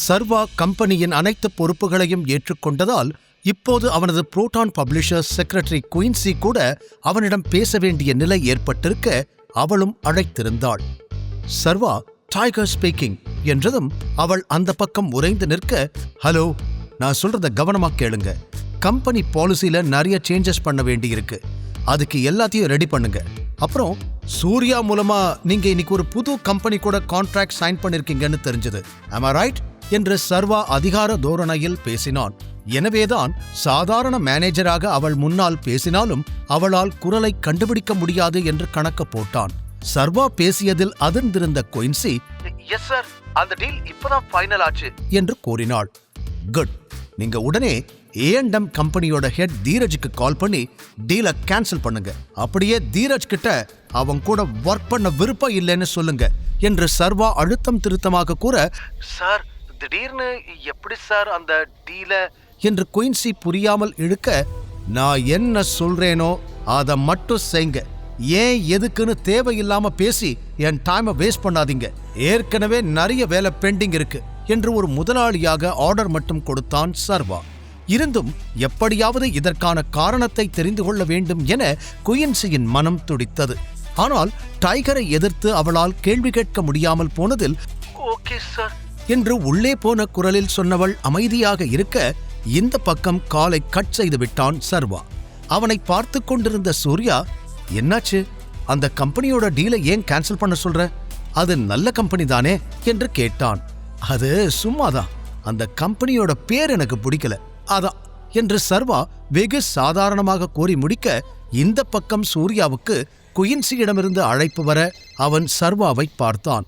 சர்வா கம்பெனியின் அனைத்து பொறுப்புகளையும் ஏற்றுக்கொண்டதால் இப்போது அவனது புரோட்டான் பப்ளிஷர்ஸ் செக்ரட்டரி குயின்சி கூட அவனிடம் பேச வேண்டிய நிலை ஏற்பட்டிருக்க அவளும் அழைத்திருந்தாள். சர்வா டைகர் ஸ்பீக்கிங் என்றதும் அவள் அந்த பக்கம் உறைந்து நிற்க, ஹலோ, நான் சொல்றத கவனமா கேளுங்க. கம்பெனி பாலிசியில நிறைய சேஞ்சஸ் பண்ண வேண்டியிருக்கு. அதுக்கு எல்லாத்தையும் ரெடி பண்ணுங்க. அப்புறம் சூர்யா மூலமா நீங்க இன்னைக்கு ஒரு புது கம்பெனி கூட கான்ட்ராக்ட் சைன் பண்ணிருக்கீங்கன்னு தெரிஞ்சது. am I right என்று சர்வா அதிகார தோரணையில் பேசினான். எனவேதான் சாதாரண மேனேஜராக அவள் முன்னால் பேசினாலும் அவளால் குரலை கண்டுபிடிக்க முடியாது என்று கணக்கு போட்டான். சர்வா பேசியதில் அதிர்ந்திருந்த குயின்சி, எஸ் சார், அந்த டீல் இப்பதான் ஃபைனல் ஆச்சு என்று கூறினாள். குட், நீங்க உடனே A&M கம்பெனியோட ஹெட் தீரஜுக்கு கால் பண்ணி டீலை கேன்சல் பண்ணுங்க. அப்படியே தீரஜ் கிட்ட அவங்க கூட ஒர்க் பண்ண விருப்பம் இல்லைன்னு சொல்லுங்க என்று சர்வா அழுத்தம் திருத்தமாக கூற, சார், திடீர்னு எப்படி சார் அந்த டீல என்று குயின்சி புரியாமல் இழுக்க, நான் என்ன சொல்றேனோ அதை மட்டும் செய்ங்க. ஏன் எதுக்குன்னு தேவையில்லாம பேசி என் டைமை வேஸ்ட் பண்ணாதீங்க. ஏற்கனவே நிறைய வேலை பெண்டிங் இருக்கு என்று ஒரு முதலாளியாக ஆர்டர் மட்டும் கொடுத்தான் சர்வா. இருந்தும் எப்படியாவது இதற்கான காரணத்தை தெரிந்து கொள்ள வேண்டும் என குயின்சியின் மனம் துடித்தது. ஆனால் டைகரை எதிர்த்து அவளால் கேள்வி கேட்க முடியாமல் போனதில், ஓகே சார் என்று உள்ளே போன குரலில் சொன்னவள் அமைதியாக இருக்க, இந்த பக்கம் காலை கட் செய்து விட்டான் சர்வா. அவனை பார்த்து கொண்டிருந்த சூர்யா, என்னாச்சு, அந்த கம்பெனியோட டீலை ஏன் கேன்சல் பண்ண சொல்ற? அது நல்ல கம்பெனி தானே என்று கேட்டான். அது சும்மாதான், அந்த கம்பெனியோட பேர் எனக்கு பிடிக்கல, அதான் என்று சர்வா வெகு சாதாரணமாக கூறி முடிக்க, இந்த பக்கம் சூர்யாவுக்கு குயின்சியிடமிருந்து அழைப்பு வர அவன் சர்வாவை பார்த்தான்.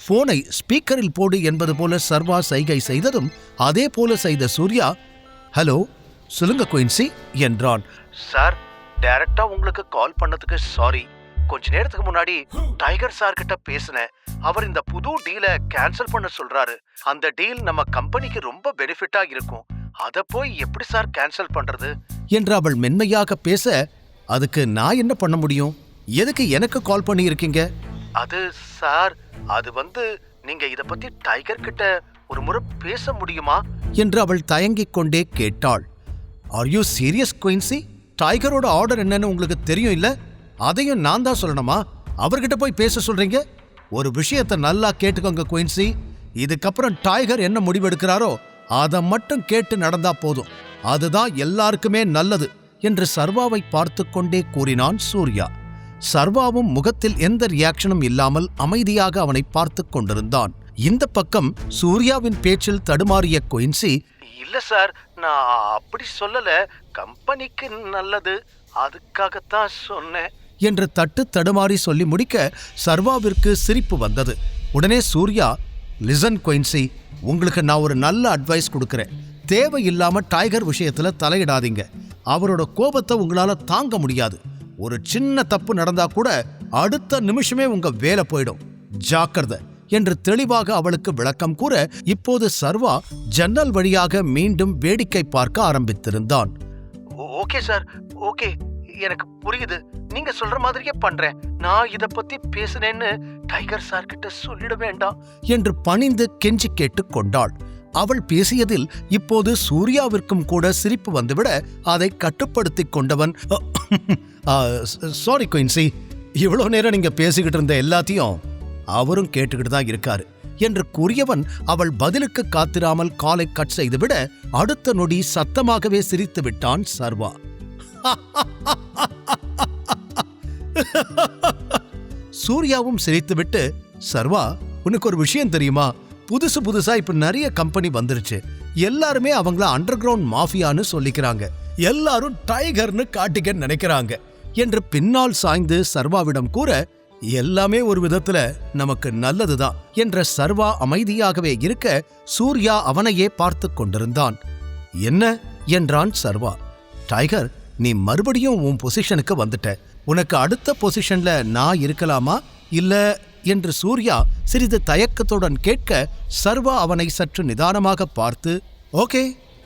போனை ஸ்பீக்கரில் போடு என்பது போல சர்வா சைகை செய்ததும் அதே போல செய்த சூர்யா, ஹலோ, சொல்லுங்க குயின்சி என்றான். சார், டைரக்டா உங்களுக்கு கால் பண்ணதுக்கு சாரி. கொஞ்ச நேரத்துக்கு முன்னாடி டைகர் சார் கிட்ட பேசினேன். அவர் இந்த புது டீலை கேன்சல் பண்ண சொல்றாரு. அந்த டீல் நம்ம கம்பெனிக்கு ரொம்ப பெனிஃபிட்டா இருக்கும். அத போய் எப்படி சார் கேன்சல் பண்றது என்று அவள் மென்மையாக பேச, அதுக்கு நான் என்ன பண்ண முடியும்? எதுக்கு எனக்கு கால் பண்ணி இருக்கீங்க? அது சார், அது நீங்க இத பத்தி டைகர் கிட்ட ஒரு முறை பேச முடியுமா என்று அவள் தயங்கிக் கொண்டே கேட்டாள். Are you serious Quincy? டைகரோட ஆர்டர் என்னன்னு உங்களுக்கு தெரியும் இல்ல? அதையும் நான் தான் சொல்லணுமா? அவர்கிட்ட போய் பேச சொல்றீங்க? ஒரு விஷயத்தை நல்லா கேட்டுக்கோங்க குயின்சி. இதுக்கப்புறம் டைகர் என்ன முடிவெடுக்கிறாரோ அதை மட்டும் கேட்டு நடந்தா போதும். அதுதான் எல்லாருக்குமே நல்லது என்று சர்வாவை பார்த்து கொண்டே கூறினான் சூர்யா. சர்வாவும் முகத்தில் எந்த ரியாக்ஷனும் இல்லாமல் அமைதியாக அவனை பார்த்து கொண்டிருந்தான். இந்த பக்கம் சூர்யாவின் பேச்சில் தடுமாறிய குயின்சி, இல்ல சார், நான் அப்படி சொல்லல, கம்பெனிக்கு நல்லது, அதுக்காகத்தான் சொன்னேன் என்று தட்டு தடுமாறி சொல்லி முடிக்க சர்வாவிற்கு சிரிப்பு வந்தது. உடனே சூர்யா, லிசன் குயின்சி, உங்களுக்கு நான் ஒரு நல்ல அட்வைஸ் கொடுக்கறேன். தேவையில்லாம டைகர் விஷயத்துல தலையிடாதீங்க. அவரோட கோபத்தை உங்களால தாங்க முடியாது. ஒரு சின்ன தப்பு நடந்தா கூட அடுத்த நிமிஷமே உங்க வேலை போயிடும். ஜாக்கிரதை என்று தெளிவாக அவளுக்கு விளக்கம் கூற, இப்போது சர்வா ஜன்னல் வழியாக மீண்டும் வேடிக்கை பார்க்க ஆரம்பித்திருந்தான். ஓகே சார், ஓகே, எனக்கு புரியுது. நீங்க சொல்ற மாதிரியே பண்றேன். நான் இத பத்தி பேசுனேன்னு டைகர் சார் கிட்ட சொல்லிட வேண்டாம் என்று பணிந்து கெஞ்சி கேட்டுக் கொண்டாள். அவள் பேசியதில் இப்போது சூர்யாவிற்கும் கூட சிரிப்பு வந்துவிட அதை கட்டுப்படுத்திக் கொண்டவன், சாரி குயின்சி, இவ்வளவு நேரம் நீங்க பேசிக்கிட்டு இருந்த எல்லாத்தையும் அவரும் கேட்டுக்கிட்டு தான் இருக்காரு என்று கூறியவன் அவள் பதிலுக்கு காத்திராமல் காலை கட் செய்துவிட அடுத்த நொடி சத்தமாகவே சிரித்து விட்டான் சர்வா. சூர்யாவும் சிரித்துவிட்டு, சர்வா, உனக்கு ஒரு விஷயம் தெரியுமா? புதுசா இப்ப நிறைய கம்பெனி வந்துருச்சு. எல்லாருமே அவங்கள அண்டர் கிரவுண்ட் மாஃபியான்னு சொல்லிக்கிறாங்க. எல்லாரும் டைகர்னு காட்டிக்க நினைக்கிறாங்க என்று பின்னால் சாய்ந்து சர்வாவிடம் கூற, எல்லாமே ஒரு விதத்துல நமக்கு நல்லதுதான் என்ற சர்வா அமைதியாகவே இருக்க சூர்யா அவனையே பார்த்து கொண்டிருந்தான். என்ன என்றான் சர்வா. டைகர், நீ மறுபடியும் உன் பொசிஷனுக்கு வந்துட்ட. உனக்கு அடுத்த பொசிஷன்ல நான் இருக்கலாமா இல்ல என்று சூர்யா சிறிது தயக்கத்துடன் கேட்க சர்வா அவனை சற்று நிதானமாக பார்த்து, ஓகே,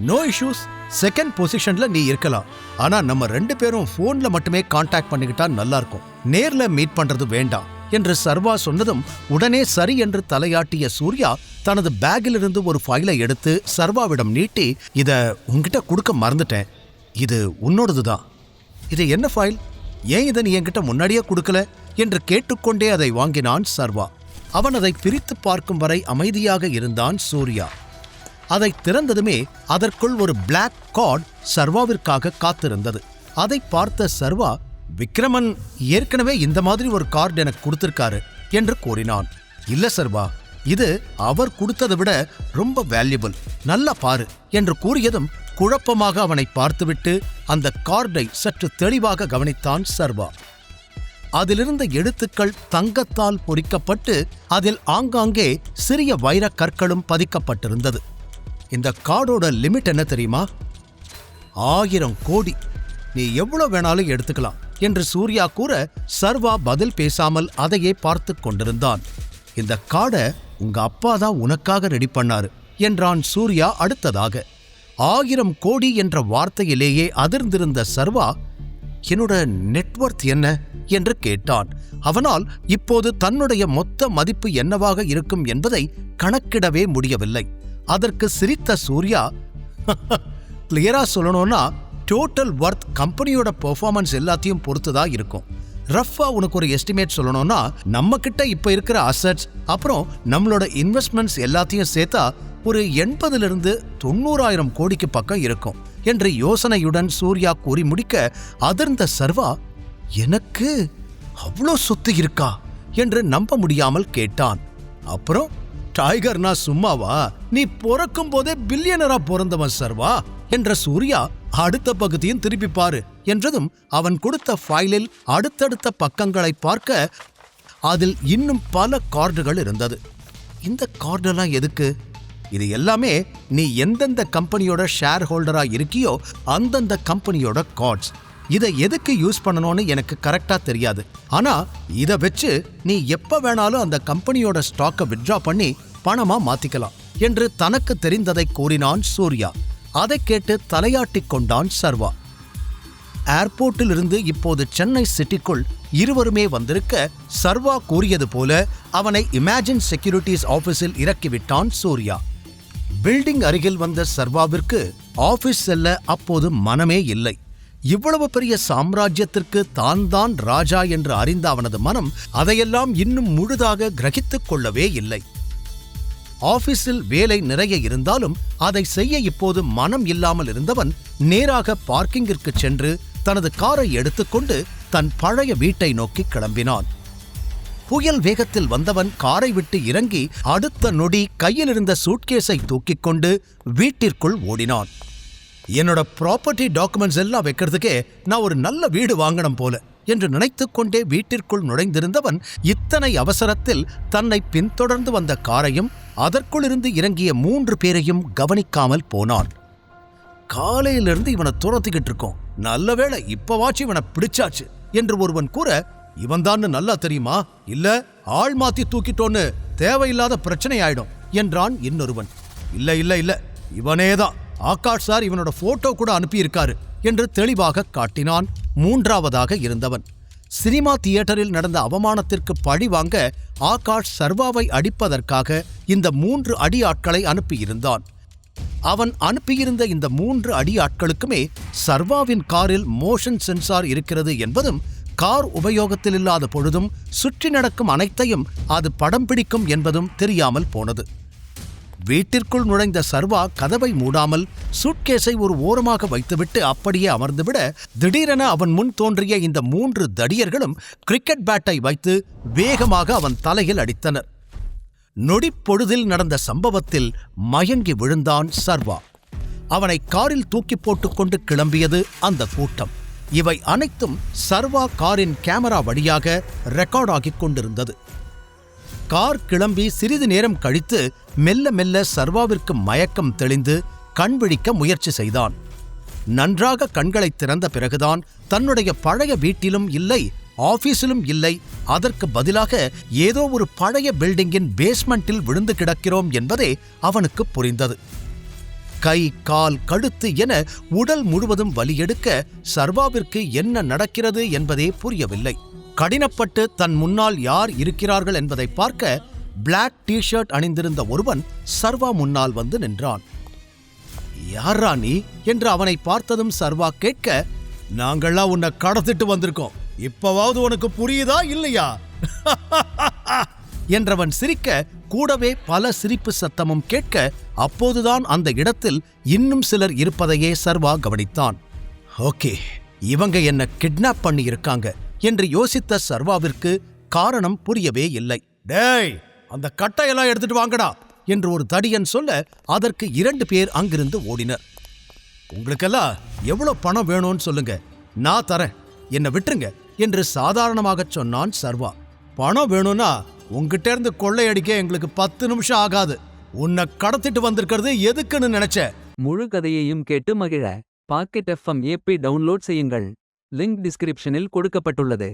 நோ இஷ்யூஸ், செகண்ட் பொசிஷன்ல நீ இருக்கலாம். ஆனா நம்ம 2 பேரும் போன்ல மட்டுமே கான்டாக்ட் பண்ணிக்கிட்டா நல்லா இருக்கும். நேர்ல மீட் பண்றது வேண்டாம் என்று சர்வா சொன்னதும் உடனே சரி என்று தலையாட்டிய சூர்யா தனது பேக்கிலிருந்து ஒரு ஃபைலை எடுத்து சர்வாவிடம் நீட்டி, இத உன்கிட்ட கொடுக்க மறந்துட்டேன், இது உன்னோடதுதான். இது என்ன ஃபைல்? ஏன் இதை நீ என்கிட்ட முன்னாடியே கொடுக்கல என்று கேட்டுக்கொண்டே அதை வாங்கினான் சர்வா. அவன் அதை பிரித்து பார்க்கும் வரை அமைதியாக இருந்தான் சூர்யா. அதை திறந்ததுமே அதற்குள் ஒரு பிளாக் கார்டு சர்வாவிற்காக காத்திருந்தது. அதை பார்த்த சர்வா, விக்ரமன் ஏற்கனவே இந்த மாதிரி ஒரு கார்டு எனக்கு கொடுத்திருக்காரு என்று கூறினான். இல்ல சர்வா, இது அவர் கொடுத்ததை விட ரொம்ப வேல்யூபிள், நல்லா பாரு என்று கூறியதும் குழப்பமாக அவனை பார்த்துவிட்டு அந்த கார்டை சற்று தெளிவாக கவனித்தான் சர்வா. அதிலிருந்த எழுத்துக்கள் தங்கத்தால் பொறிக்கப்பட்டு அதில் ஆங்காங்கே சிறிய வைரக் கற்களும் பதிக்கப்பட்டிருந்தது. இந்த கார்டோட லிமிட் என்ன தெரியுமா? 1000 கோடி. நீ எவ்வளவு வேணாலும் எடுத்துக்கலாம் என்று சூர்யா கூற சர்வா பதில் பேசாமல் அதையே பார்த்து கொண்டிருந்தான். இந்த கார்டை உங்க அப்பா தான் உனக்காக ரெடி பண்ணாரு என்றான் சூர்யா அடுத்ததாக. 1000 கோடி என்ற வார்த்தையிலேயே அதிர்ந்திருந்த சர்வா, என்னோட நெட்வொர்த் என்ன என்று கேட்டான். அவனால் இப்போது தன்னுடைய மொத்த மதிப்பு என்னவாக இருக்கும் என்பதை கணக்கிடவே முடியவில்லை. அதற்கு சிரித்த சூர்யா, கிளியரா சொல்லணும்னா டோட்டல் வர்த் கம்பெனியோட பெர்ஃபார்மன்ஸ் எல்லாத்தையும் பொறுத்துதான் இருக்கும். ரஃபா உனக்கு ஒரு எஸ்டிமேட் சொல்லணும்னா நம்ம கிட்ட இப்ப இருக்கிற அசட்ஸ் அப்புறம் நம்மளோட இன்வெஸ்ட்மெண்ட்ஸ் எல்லாத்தையும் சேர்த்தா ஒரு 80,000-90,000 கோடிக்கு பக்கம் இருக்கும் என்று யோசனையுடன் சூர்யா கூறி முடிக்க அதிர்ந்த சர்வா, எனக்கு அவ்வளோ சொத்து இருக்கா என்று நம்ப முடியாமல் கேட்டான். அப்புறம் டைகர்னா சும்மாவா, நீ பிறக்கும் போதே பில்லியனரா பிறந்தவன் சர்வா என்ற சூர்யா, அடுத்த பகுதியும் திருப்பி பாரு என்றதும் அவன் கொடுத்த ஃபைலில் அடுத்தடுத்த பக்கங்களை பார்க்க அதில் இன்னும் பல கார்டுகள் இருந்தது. இந்த கார்டெல்லாம் எதுக்கு? இது எல்லாமே நீ எந்தெந்த கம்பெனியோட ஷேர் ஹோல்டரா இருக்கியோ அந்தந்த கம்பெனியோட கார்ட்ஸ். இதை எதுக்கு யூஸ் பண்ணணும்னு எனக்கு கரெக்டா தெரியாது. ஆனா இதை வச்சு நீ எப்ப வேணாலும் அந்த கம்பெனியோட ஸ்டாக்கை வித்ட்ரா பண்ணி பணமா மாத்திக்கலாம் என்று தனக்கு தெரிந்ததை கூறினான் சூர்யா. அதை கேட்டு தலையாட்டிக் கொண்டான் சர்வா. ஏர்போர்ட்டில் இருந்து இப்போது சென்னை சிட்டிக்குள் இருவருமே வந்திருக்க சர்வா கூறியது போல அவனை இமேஜின் செக்யூரிட்டிஸ் ஆபீஸில் இறக்கிவிட்டான் சூர்யா. பில்டிங் அருகில் வந்த சர்வாவிற்கு ஆபீஸ் செல்ல அப்போது மனமே இல்லை. இவ்வளவு பெரிய சாம்ராஜ்யத்திற்கு தான் ராஜா என்று அறிந்த அவனது மனம் அதையெல்லாம் இன்னும் முழுதாக கிரகித்துக் கொள்ளவே இல்லை. ஆபீஸில் வேலை நிறைய இருந்தாலும் அதை செய்ய இப்போது மனம் இல்லாமல் இருந்தவன் நேராக பார்க்கிங்கிற்கு சென்று தனது காரை எடுத்துக்கொண்டு தன் பழைய வீட்டை நோக்கி கிளம்பினான். புயல் வேகத்தில் வந்தவன் காரை விட்டு இறங்கி அடுத்த நொடி கையில் இருந்த சூட்கேஸை தூக்கிக் கொண்டு வீட்டிற்குள் ஓடினான். என்னோட ப்ராப்பர்ட்டி டாக்குமெண்ட்ஸ் எல்லாம் வைக்கிறதுக்கே நான் ஒரு நல்ல வீடு வாங்கணும் போல என்று நினைத்துக்கொண்டே வீட்டிற்குள் நுழைந்திருந்தவன் இத்தனை அவசரத்தில் தன்னை பின்தொடர்ந்து வந்த காரையும் அதற்குள் இருந்து இறங்கிய 3 பேரையும் கவனிக்காமல் போனான். காலையிலிருந்து இவனை துரத்திக்கிட்டு இருக்கோம், நல்ல வேளை இப்பவாச்சு இவனை பிடிச்சாச்சு என்று ஒருவன் கூற, இவன்தான் நல்லா தெரியுமா, இல்ல ஆள் மாத்தி தூக்கிட்டோன்னு தேவையில்லாத பிரச்சனை ஆயிடும் என்றான் இன்னொருவன். இல்ல இல்ல இல்ல இவனேதான், ஆகாஷ் சார் இவனோட போட்டோ கூட அனுப்பியிருக்காரு என்று தெளிவாக காட்டினான் மூன்றாவதாக இருந்தவன். சினிமா தியேட்டரில் நடந்த அவமானத்திற்கு பழி வாங்க ஆகாஷ் சர்வாவை அடிப்பதற்காக இந்த 3 அடியாட்களை அனுப்பியிருந்தான். அவன் அனுப்பியிருந்த இந்த 3 அடியாட்களுக்குமே சர்வாவின் காரில் மோஷன் சென்சார் இருக்கிறது என்பதும் கார் உபயோகத்தில் இல்லாத பொழுதும் சுற்றி நடக்கும் அனைத்தையும் அது படம் பிடிக்கும் என்பதும் தெரியாமல் போனது. வீட்டிற்குள் நுழைந்த சர்வா கதவை மூடாமல் சூட்கேஸை ஒரு ஓரமாக வைத்துவிட்டு அப்படியே அமர்ந்துவிட திடீரென அவன் முன் தோன்றிய இந்த 3 தடியர்களும் கிரிக்கெட் பேட்டை வைத்து வேகமாக அவன் தலையில் அடித்தனர். நொடிப்பொழுதில் நடந்த சம்பவத்தில் மயங்கி விழுந்தான் சர்வா. அவனை காரில் தூக்கி போட்டுக்கொண்டு கிளம்பியது அந்த கூட்டம். இவை அனைத்தும் சர்வா காரின் கேமரா வழியாக ரெக்கார்ட் ஆகிக் கொண்டிருந்தது. கார் கிளம்பி சிறிது நேரம் கழித்து மெல்ல மெல்ல சர்வாவிற்கு மயக்கம் தெளிந்து கண் விழிக்க முயற்சி செய்தான். நன்றாக கண்களை திறந்த பிறகுதான் தன்னுடைய பழைய வீட்டிலும் இல்லை, ஆபீஸிலும் இல்லை, அதற்கு பதிலாக ஏதோ ஒரு பழைய பில்டிங்கின் பேஸ்மெண்டில் விழுந்து கிடக்கிறோம் என்பதே அவனுக்கு புரிந்தது. கை, கால், கழுத்து என உடல் முழுவதும் வலியெடுக்க சர்வாவிற்கு என்ன நடக்கிறது என்பதே புரியவில்லை. கடினப்பட்டு தன் முன்னால் யார் இருக்கிறார்கள் என்பதை பார்க்க பிளாக் டி-ஷர்ட் அணிந்திருந்த ஒருவன் சர்வா முன்னால் வந்து நின்றான். யாரா நீ என்று அவனை பார்த்ததும் சர்வா கேட்க, நாங்கள்லாம் உன்னை கடத்திட்டு வந்திருக்கோம், இப்பவாவது உனக்கு புரியுதா இல்லையா என்றவன் சிரிக்க, கூடவே பல சிரிப்பு சத்தமும் கேட்க, அப்போதுதான் அந்த இடத்தில் இன்னும் சிலர் இருப்பதையே சர்வா கவனித்தான். ஓகே, இவங்க என்ன கிட்னாப் பண்ணி இருக்காங்க என்று யோசித்த சர்வாவிற்கு காரணம் புரியவே இல்லை. டேய், அந்த கட்டையெல்லாம் எடுத்துட்டு வாங்கடா என்று ஒரு தடியன் சொல்ல, அதற்கு 2 பேர் அங்கிருந்து ஓடினர். உங்களுக்கெல்லாம் எவ்வளவு பணம் வேணும்னு சொல்லுங்க, நான் தரேன், என்னை விட்டுருங்க என்று சாதாரணமாகச் சொன்னான் சர்வா. பணம் வேணும்னா உங்ககிட்ட இருந்து கொள்ளையடிக்க எங்களுக்கு 10 நிமிஷம் ஆகாது. உன்னை கடத்திட்டு வந்திருக்கிறது எதுக்குன்னு நினைச்ச? முழு கதையையும் கேட்டு மகிழ பாக்கெட் FM APP டவுன்லோட் செய்யுங்கள். லிங்க் டிஸ்கிரிப்ஷனில் கொடுக்கப்பட்டுள்ளது.